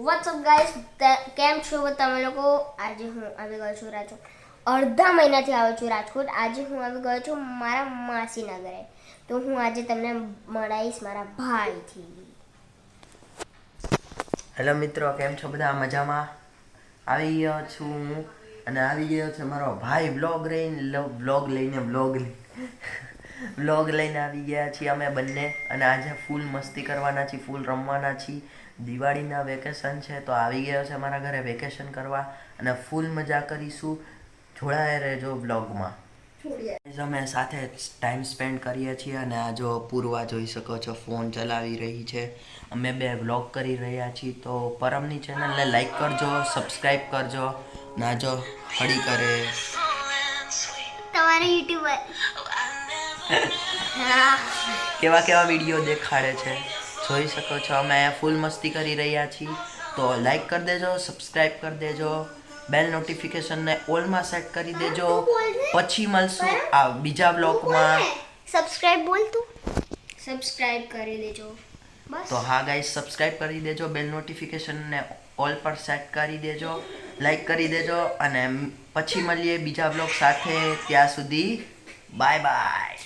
WhatsApp guys કેમ છો તમે લોકો? આજે હું આવી ગયો છું રાજકોટ. અડધા મહિનાથી આવ્યો છું રાજકોટ. આજે હું આવી ગયો છું મારા માસીના ઘરે. તો હું આજે તમને મળાઈશ મારા ભાઈથી. હેલો મિત્રો, કેમ છો બધા? મજામાં? આવી ગયો છું હું અને આવી ગયો છે મારો ભાઈ વ્લોગ લઈને આવી ગયા છીએ અમે બંને. અને આજે ફૂલ મસ્તી કરવાના છીએ, ફૂલ રમવાના છીએ. દિવાળીના વેકેશન છે તો આવી ગયો છે મારા ઘરે વેકેશન કરવા અને ફૂલ મજા કરીશું. જોડાયા રહેજો વ્લોગમાં. અમે સાથે ટાઈમ સ્પેન્ડ કરીએ છીએ અને આ જો પૂર્વા જોઈ શકો છો ફોન ચલાવી રહી છે. અમે બે વ્લોગ કરી રહ્યા છીએ તો પરમની ચેનલને લાઈક કરજો, સબસ્ક્રાઈબ કરજો. ના જો હળી કરે તમારે યુટ્યુબર કેવા કેવા વિડીયો દેખાડે છે જોઈ શકો છો. અમે ફૂલ મસ્તી કરી રહ્યા છીએ તો લાઈક કરી દેજો, સબસ્ક્રાઈબ કરી દેજો, બેલ નોટિફિકેશનને ઓલમાં સેટ કરી દેજો. પછી મળશું આ બીજા બ્લોગમાં. સબસ્ક્રાઇબ બોલ તું. સબસ્ક્રાઇબ કરી દેજો બસ. તો હા ગાઈસ, સબસ્ક્રાઈબ કરી દેજો, બેલ નોટિફિકેશનને ઓલ પર સેટ કરી દેજો, લાઈક કરી દેજો અને પછી મળીએ બીજા બ્લોગ સાથે. ત્યાં સુધી બાય બાય.